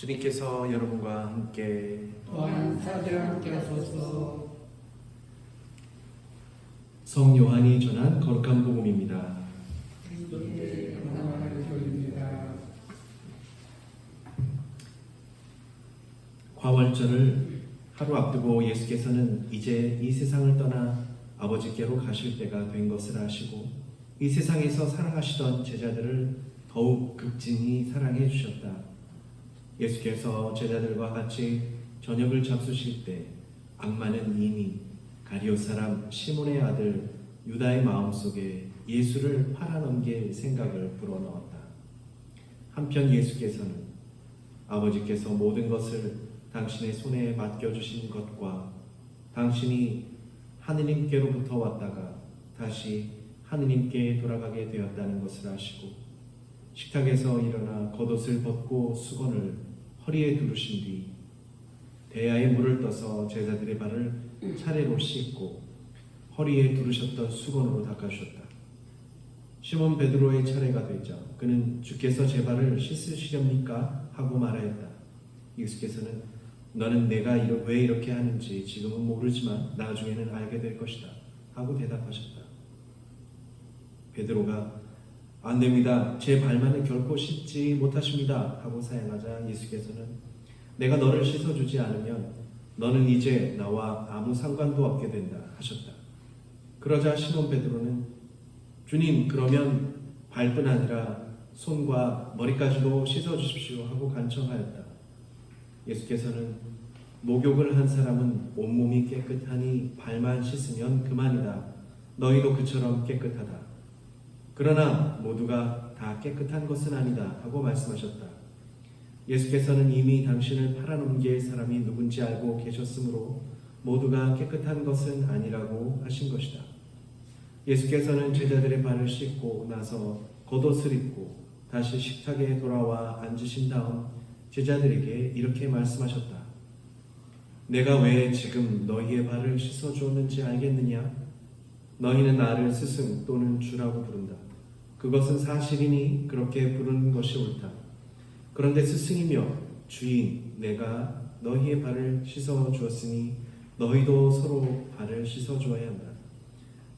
주님께서 여러분과 함께 또한 사람들과 함께 하소서. 성 요한이 전한 거룩한 복음입니다. 그리스도의 영광을 돌립니다. 과월절을 하루 앞두고 예수께서는 이제 이 세상을 떠나 아버지께로 가실 때가 된 것을 아시고 이 세상에서 사랑하시던 제자들을 더욱 극진히 사랑해 주셨다. 예수께서 제자들과 같이 저녁을 잡수실 때 악마는 이미 가리오 사람 시몬의 아들 유다의 마음속에 예수를 팔아넘길 생각을 불어넣었다. 한편 예수께서는 아버지께서 모든 것을 당신의 손에 맡겨주신 것과 당신이 하느님께로부터 왔다가 다시 하느님께 돌아가게 되었다는 것을 아시고 식탁에서 일어나 겉옷을 벗고 수건을 허리에 두르신 뒤 대야에 물을 떠서 제자들의 발을 차례로 씻고 허리에 두르셨던 수건으로 닦아주셨다. 시몬 베드로의 차례가 되자 그는 주께서 제 발을 씻으시렵니까? 하고 말하였다. 예수께서는 너는 내가 왜 이렇게 하는지 지금은 모르지만 나중에는 알게 될 것이다 하고 대답하셨다. 베드로가 안 됩니다. 제 발만은 결코 씻지 못하십니다 하고 사양하자 예수께서는 내가 너를 씻어주지 않으면 너는 이제 나와 아무 상관도 없게 된다 하셨다. 그러자 시몬 베드로는 주님 그러면 발뿐 아니라 손과 머리까지도 씻어주십시오 하고 간청하였다. 예수께서는 목욕을 한 사람은 온몸이 깨끗하니 발만 씻으면 그만이다. 너희도 그처럼 깨끗하다. 그러나 모두가 다 깨끗한 것은 아니다 하고 말씀하셨다. 예수께서는 이미 당신을 팔아넘길 사람이 누군지 알고 계셨으므로 모두가 깨끗한 것은 아니라고 하신 것이다. 예수께서는 제자들의 발을 씻고 나서 겉옷을 입고 다시 식탁에 돌아와 앉으신 다음 제자들에게 이렇게 말씀하셨다. 내가 왜 지금 너희의 발을 씻어주었는지 알겠느냐? 너희는 나를 스승 또는 주라고 부른다. 그것은 사실이니 그렇게 부르는 것이 옳다. 그런데 스승이며 주인 내가 너희의 발을 씻어주었으니 너희도 서로 발을 씻어주어야 한다.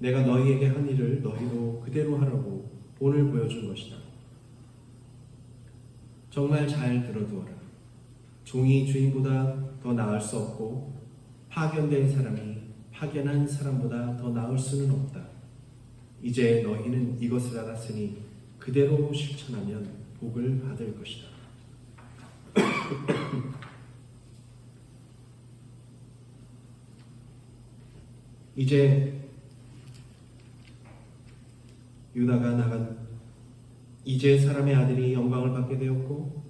내가 너희에게 한 일을 너희도 그대로 하라고 본을 보여준 것이다. 정말 잘 들어두어라. 종이 주인보다 더 나을 수 없고 파견된 사람이 파견한 사람보다 더 나을 수는 없다. 이제 너희는 이것을 알았으니 그대로 실천하면 복을 받을 것이다. 이제 유다가 나간 이제 사람의 아들이 영광을 받게 되었고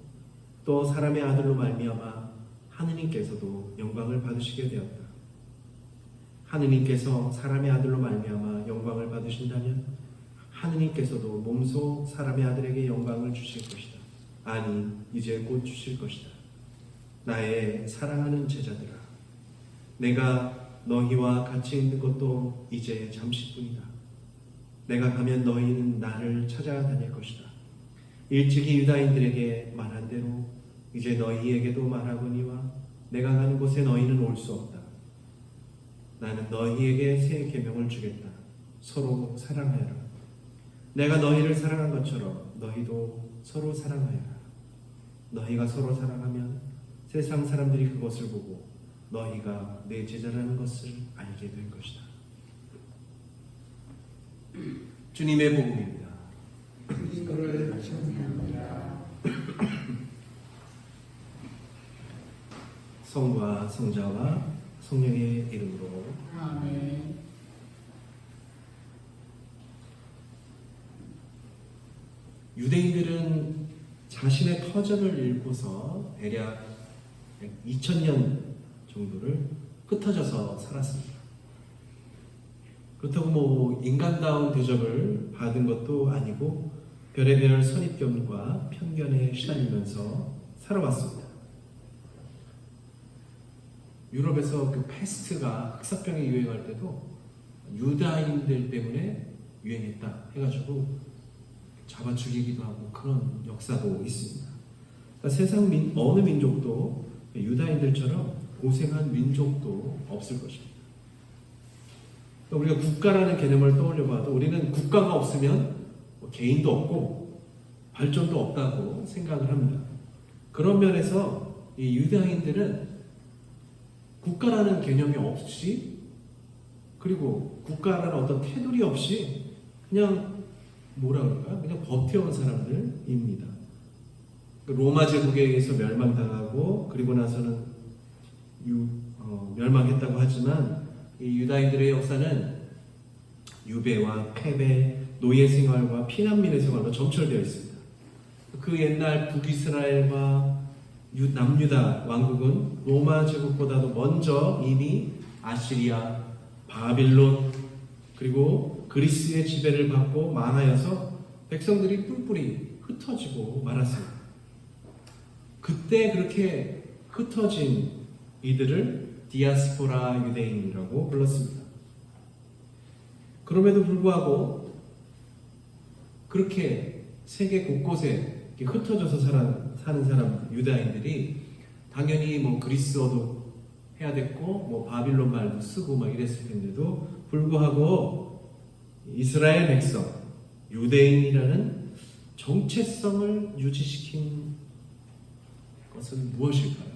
또 사람의 아들로 말미암아 하느님께서도 영광을 받으시게 되었다. 하느님께서 사람의 아들로 말미암아 영광을 받으신다면 하느님께서도 몸소 사람의 아들에게 영광을 주실 것이다. 아니 이제 곧 주실 것이다. 나의 사랑하는 제자들아, 내가 너희와 같이 있는 것도 이제 잠시뿐이다. 내가 가면 너희는 나를 찾아다닐 것이다. 일찍이 유다인들에게 말한 대로 이제 너희에게도 말하거니와 내가 가는 곳에 너희는 올 수 없다. 나는 너희에게 새 계명을 주겠다. 서로 사랑하여라. 내가 너희를 사랑한 것처럼 너희도 서로 사랑하여라. 너희가 서로 사랑하면 세상 사람들이 그것을 보고 너희가 내 제자라는 것을 알게 될 것이다. 주님의 복음입니다. 그리스도를 찬양합니다. 성부와 성자와 성령의 이름으로 아멘. 유대인들은 자신의 터전을 잃고서 대략 2000년 정도를 흩어져서 살았습니다. 그렇다고 뭐 인간다운 대접을 받은 것도 아니고 별의별 선입견과 편견에 시달리면서 살아왔습니다. 유럽에서 그 패스트가 흑사병이 유행할 때도 유다인들 때문에 유행했다 해가지고 잡아 죽이기도 하고 그런 역사도 있습니다. 세상 어느 민족도 유다인들처럼 고생한 민족도 없을 것입니다. 우리가 국가라는 개념을 떠올려봐도 우리는 국가가 없으면 개인도 없고 발전도 없다고 생각을 합니다. 그런 면에서 이 유다인들은 국가라는 개념이 없이 그리고 국가라는 어떤 테두리 없이 그냥 뭐라 그럴까요? 그냥 버텨온 사람들입니다. 로마 제국에 의해서 멸망당하고 그리고 나서는 멸망했다고 하지만 이 유다인들의 역사는 유배와 패배, 노예 생활과 피난민의 생활로 점철되어 있습니다. 그 옛날 북이스라엘과 남유다 왕국은 로마 제국보다도 먼저 이미 아시리아, 바빌론 그리고 그리스의 지배를 받고 망하여서 백성들이 뿔뿔이 흩어지고 말았습니다. 그때 그렇게 흩어진 이들을 디아스포라 유대인이라고 불렀습니다. 그럼에도 불구하고 그렇게 세계 곳곳에 흩어져서 사는 사람 유다인들이 당연히 뭐 그리스어도 해야 됐고 뭐 바빌론 말도 쓰고 막 이랬을 텐데도 불구하고 이스라엘 백성 유대인이라는 정체성을 유지시킨 것은 무엇일까요?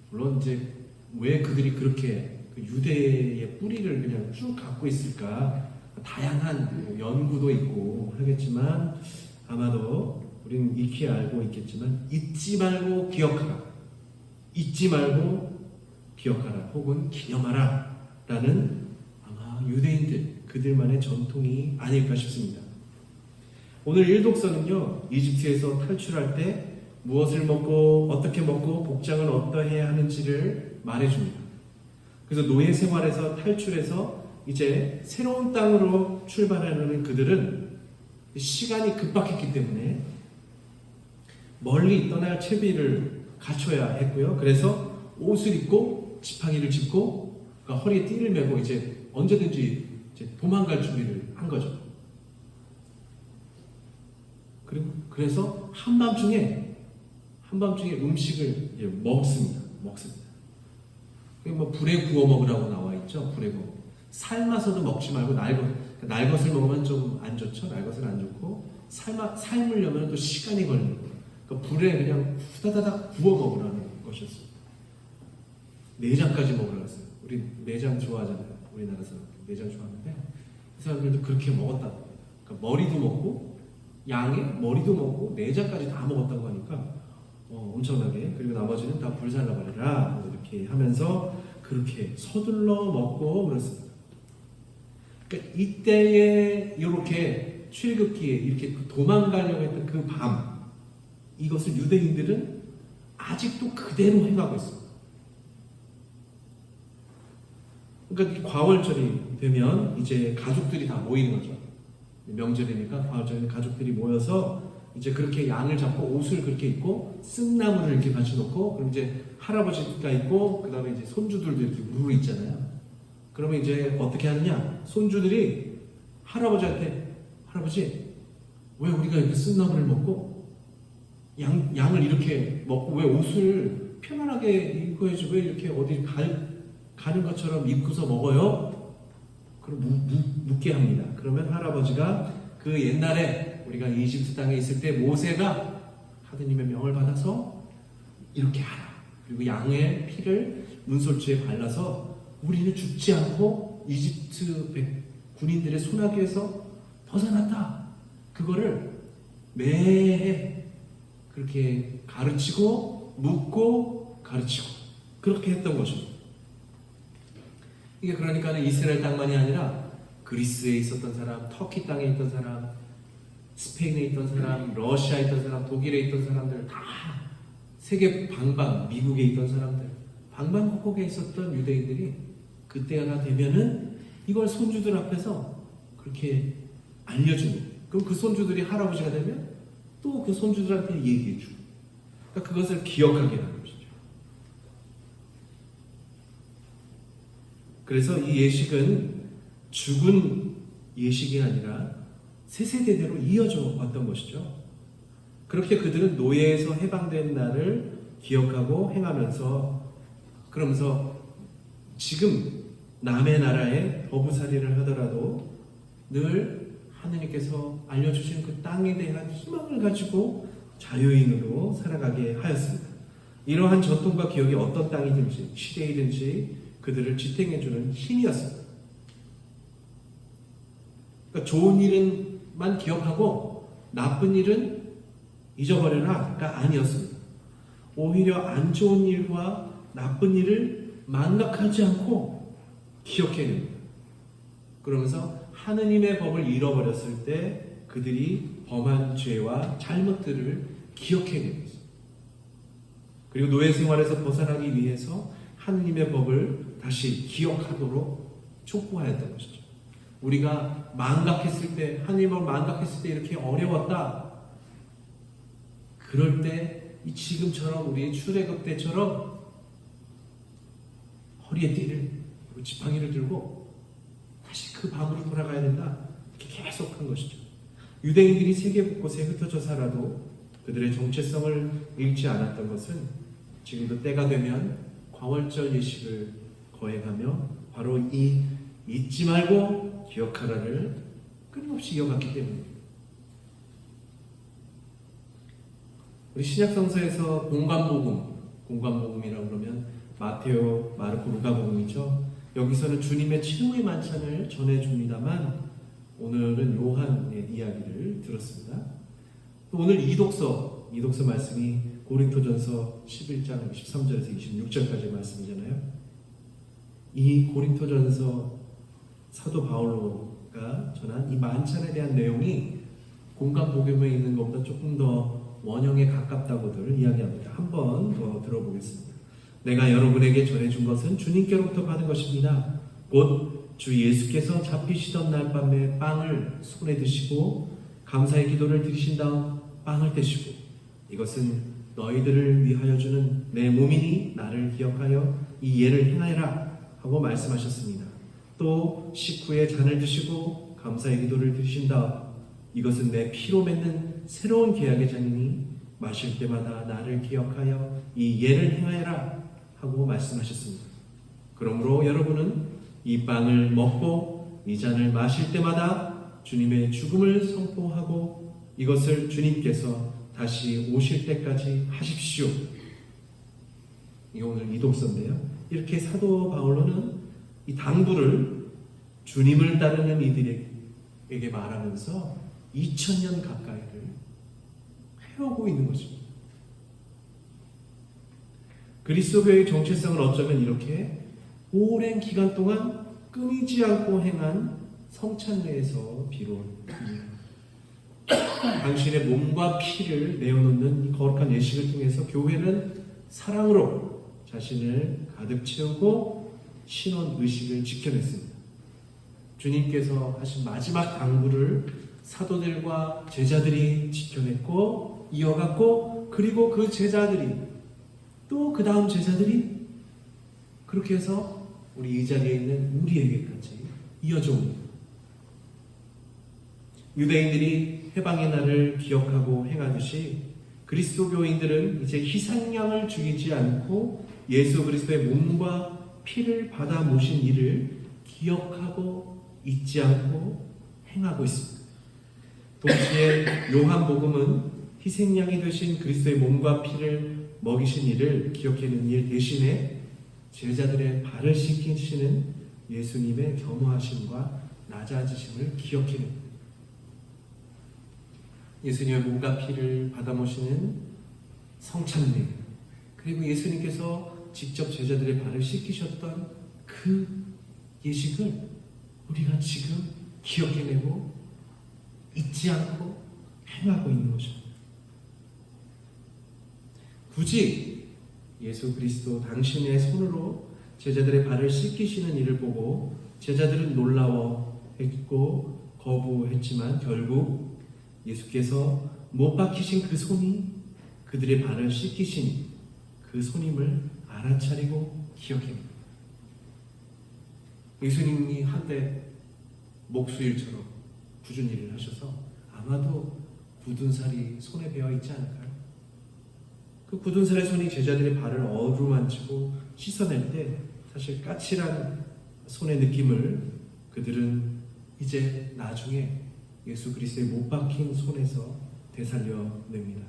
물론 이제 왜 그들이 그렇게 그 유대의 뿌리를 그냥 쭉 갖고 있을까? 다양한 연구도 있고 하겠지만 아마도 우리는 익히 알고 있겠지만 잊지 말고 기억하라, 잊지 말고 기억하라 혹은 기념하라 라는 아마 유대인들 그들만의 전통이 아닐까 싶습니다. 오늘 일독서는요 이집트에서 탈출할 때 무엇을 먹고 어떻게 먹고 복장을 어떠해야 하는지를 말해줍니다. 그래서 노예 생활에서 탈출해서 이제 새로운 땅으로 출발하려는 그들은 시간이 급박했기 때문에 멀리 떠날 채비를 갖춰야 했고요. 그래서 옷을 입고 지팡이를 짚고 그러니까 허리에 띠를 메고 이제 언제든지 이제 도망갈 준비를 한 거죠. 그래서 한밤중에 음식을 먹습니다. 뭐 불에 구워 먹으라고 나와 있죠. 불에 구워. 삶아서도 먹지 말고 날 것을 먹으면 좀 안 좋죠. 날 것은 안 좋고 삶으려면 또 시간이 걸리는 거예요. 그러니까 불에 그냥 후다다닥 구워 먹으라는 것이었습니다. 내장까지 먹으라고 했어요. 우리 내장 좋아하잖아요. 우리나라 사람 내장 좋아하는데 그 사람들도 그렇게 먹었다고. 그러니까 머리도 먹고 양의 머리도 먹고 내장까지 다 먹었다고 하니까 엄청나게. 그리고 나머지는 다 불살라 버리라 이렇게 하면서 그렇게 서둘러 먹고 그렇습니다. 그러니까 이때에 이렇게 출애굽기에 이렇게 도망가려고 했던 그 밤, 이것을 유대인들은 아직도 그대로 행하고 있습니다. 그러니까 이 과월절이 되면 이제 가족들이 다 모이는 거죠. 명절이니까 과월절에 가족들이 모여서 이제 그렇게 양을 잡고 옷을 그렇게 입고 쓴나무를 이렇게 받쳐놓고 그럼 이제 할아버지가 있고 그 다음에 이제 손주들도 이렇게 우르르 있잖아요. 그러면 이제 어떻게 하느냐? 손주들이 할아버지한테 할아버지 왜 우리가 이렇게 쓴나무를 먹고 양을 이렇게 먹고 왜 옷을 편안하게 입고야지 왜 이렇게 어디 가는 것처럼 입고서 먹어요? 그럼 묻게 합니다. 그러면 할아버지가 그 옛날에 우리가 이집트 땅에 있을 때 모세가 하느님의 명을 받아서 이렇게 하라. 그리고 양의 피를 문솔주에 발라서 우리는 죽지 않고 이집트 군인들의 손아귀에서 벗어났다. 그거를 매해 그렇게 가르치고 묻고 가르치고 그렇게 했던 것입니다. 이게 그러니까 이스라엘 땅만이 아니라 그리스에 있었던 사람, 터키 땅에 있던 사람, 스페인에 있던 사람, 러시아에 있던 사람, 독일에 있던 사람들 다 세계 방방, 미국에 있던 사람들 방방곡곡에 있었던 유대인들이 그때가 되면은 이걸 손주들 앞에서 그렇게 알려주는 거예요. 그럼 그 손주들이 할아버지가 되면 또 그 손주들한테 얘기해주고 그러니까 그것을 기억하게 하는 것이죠. 그래서 이 예식은 죽은 예식이 아니라 세세대대로 이어져 왔던 것이죠. 그렇게 그들은 노예에서 해방된 날을 기억하고 행하면서 그러면서 지금 남의 나라에 거부살이를 하더라도 늘 하느님께서 알려주신 그 땅에 대한 희망을 가지고 자유인으로 살아가게 하였습니다. 이러한 전통과 기억이 어떤 땅이든지 시대이든지 그들을 지탱해주는 힘이었습니다. 그러니까 좋은 일은만 기억하고 나쁜 일은 잊어버려라가 아니었습니다. 오히려 안 좋은 일과 나쁜 일을 망각하지 않고 기억해야 됩니다. 그러면서 하느님의 법을 잃어버렸을 때 그들이 범한 죄와 잘못들을 기억해야 됩니다. 그리고 노예 생활에서 벗어나기 위해서 하느님의 법을 다시 기억하도록 촉구하였던 것이죠. 우리가 망각했을 때, 하느님의 법을 망각했을 때 이렇게 어려웠다. 그럴 때 이 지금처럼 우리 출애굽 때처럼 허리에 띠를 그리고 지팡이를 들고 다시 그 밤으로 돌아가야 된다. 이렇게 계속 한 것이죠. 유대인들이 세계 곳곳에 흩어져 살아도 그들의 정체성을 잃지 않았던 것은 지금도 때가 되면 광월절 예식을 거행하며 바로 이 잊지 말고 기억하라를 끊임없이 이어갔기 때문입니다. 우리 신약성서에서 공관복음이라고 그러면 마테오, 마르코, 누가복음이죠. 여기서는 주님의 최후의 만찬을 전해줍니다만 오늘은 요한의 이야기를 들었습니다. 또 오늘 이독서 말씀이 고린토전서 11장 23절에서 26절까지 말씀이잖아요. 이 고린토전서 사도 바울로가 전한 이 만찬에 대한 내용이 공관복음에 있는 것보다 조금 더 원형에 가깝다고들 이야기합니다. 한 번 더 들어보겠습니다. 내가 여러분에게 전해준 것은 주님께로부터 받은 것입니다. 곧 주 예수께서 잡히시던 날 밤에 빵을 손에 드시고 감사의 기도를 드리신 다음 빵을 떼시고 이것은 너희들을 위하여 주는 내 몸이니 나를 기억하여 이 예를 행하여라 하고 말씀하셨습니다. 또 식후에 잔을 드시고 감사의 기도를 드리신 다음 이것은 내 피로 맺는 새로운 계약의 잔이니 마실 때마다 나를 기억하여 이 예를 행하여라 하고 말씀하셨습니다. 그러므로 여러분은 이 빵을 먹고 이 잔을 마실 때마다 주님의 죽음을 선포하고 이것을 주님께서 다시 오실 때까지 하십시오. 이게 오늘 이독서인데요. 이렇게 사도 바울로는 이 당부를 주님을 따르는 이들에게 말하면서 2000년 가까이를 해오고 있는 것입니다. 그리스도교의 정체성을 어쩌면 이렇게 오랜 기간 동안 끊이지 않고 행한 성찬례에서 비롯됩니다. 당신의 몸과 피를 내어놓는 이 거룩한 예식을 통해서 교회는 사랑으로 자신을 가득 채우고 신원 의식을 지켜냈습니다. 주님께서 하신 마지막 당부를 사도들과 제자들이 지켜냈고 이어갔고 그리고 그 제자들이 또 그 다음 제자들이 그렇게 해서 우리 이 자리에 있는 우리에게까지 이어져 옵니다. 유대인들이 해방의 날을 기억하고 행하듯이 그리스도교인들은 이제 희생양을 죽이지 않고 예수 그리스도의 몸과 피를 받아 모신 일을 기억하고 잊지 않고 행하고 있습니다. 동시에 요한복음은 희생양이 되신 그리스도의 몸과 피를 먹이신 일을 기억하는 일 대신에 제자들의 발을 씻기시는 예수님의 겸허하심과 낮아지심을 기억해냅니다. 예수님의 몸과 피를 받아 모시는 성찬례 그리고 예수님께서 직접 제자들의 발을 씻기셨던 그 예식을 우리가 지금 기억해내고 잊지 않고 행하고 있는 것입니다. 굳이 예수 그리스도 당신의 손으로 제자들의 발을 씻기시는 일을 보고 제자들은 놀라워했고 거부했지만 결국 예수께서 못 박히신 그 손이 그들의 발을 씻기신 그 손임을 알아차리고 기억합니다. 예수님이 한때 목수일처럼 굳은 일을 하셔서 아마도 굳은 살이 손에 배어 있지 않을까요? 그 굳은 살의 손이 제자들의 발을 어루만지고 씻어낼 때 사실 까칠한 손의 느낌을 그들은 이제 나중에 예수 그리스도의 못 박힌 손에서 되살려냅니다.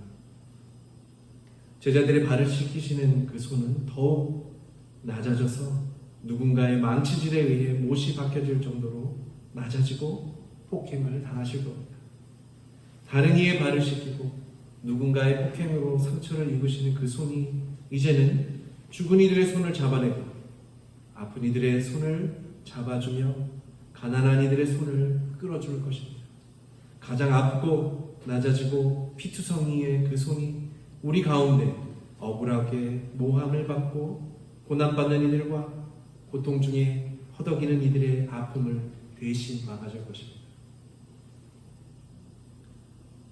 제자들의 발을 씻기시는 그 손은 더욱 낮아져서 누군가의 망치질에 의해 못이 박혀질 정도로 낮아지고 폭행을 당하실 겁니다. 다른 이의 발을 씻기고 누군가의 폭행으로 상처를 입으시는 그 손이 이제는 죽은 이들의 손을 잡아내고 아픈 이들의 손을 잡아주며 가난한 이들의 손을 끌어줄 것입니다. 가장 아프고 낮아지고 피투성이의 그 손이 우리 가운데 억울하게 모함을 받고 고난받는 이들과 고통 중에 허덕이는 이들의 아픔을 대신 막아줄 것입니다.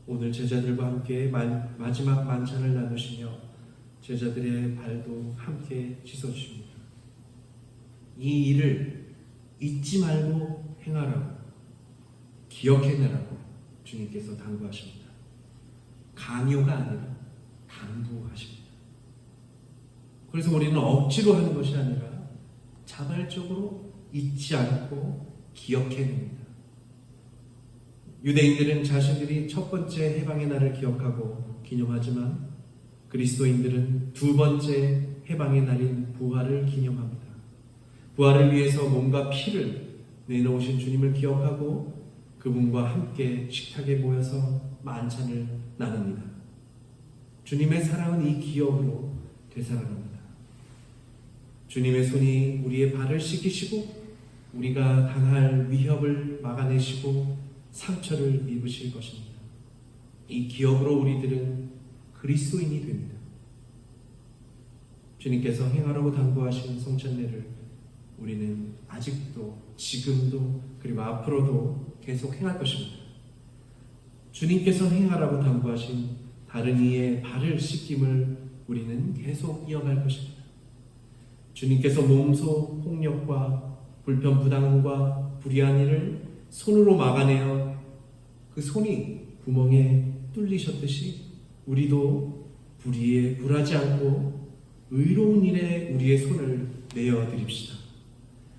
오늘 제자들과 함께 마지막 만찬을 나누시며 제자들의 발도 함께 씻어주십니다. 이 일을 잊지 말고 행하라고, 기억해내라고 주님께서 당부하십니다. 강요가 아니라 당부하십니다. 그래서 우리는 억지로 하는 것이 아니라 자발적으로 잊지 않고 기억해냅니다. 유대인들은 자신들이 첫 번째 해방의 날을 기억하고 기념하지만 그리스도인들은 두 번째 해방의 날인 부활을 기념합니다. 부활을 위해서 몸과 피를 내놓으신 주님을 기억하고 그분과 함께 식탁에 모여서 만찬을 나눕니다. 주님의 사랑은 이 기억으로 되살아납니다. 주님의 손이 우리의 발을 씻기시고 우리가 당할 위협을 막아내시고 상처를 입으실 것입니다. 이 기억으로 우리들은 그리스도인이 됩니다. 주님께서 행하라고 당부하신 성찬례를 우리는 아직도 지금도 그리고 앞으로도 계속 행할 것입니다. 주님께서 행하라고 당부하신 다른 이의 발을 씻김을 우리는 계속 이어갈 것입니다. 주님께서 몸소 폭력과 불편부당함과 불의한 일을 손으로 막아내어 그 손이 구멍에 뚫리셨듯이 우리도 불의에 굴하지 않고 의로운 일에 우리의 손을 내어 드립시다.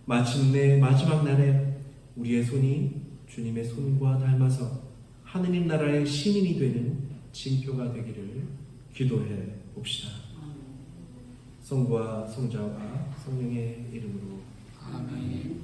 마침내 마지막 날에 우리의 손이 주님의 손과 닮아서 하느님 나라의 시민이 되는 징표가 되기를 기도해 봅시다. 성부와 성자와 성령의 이름으로 아멘.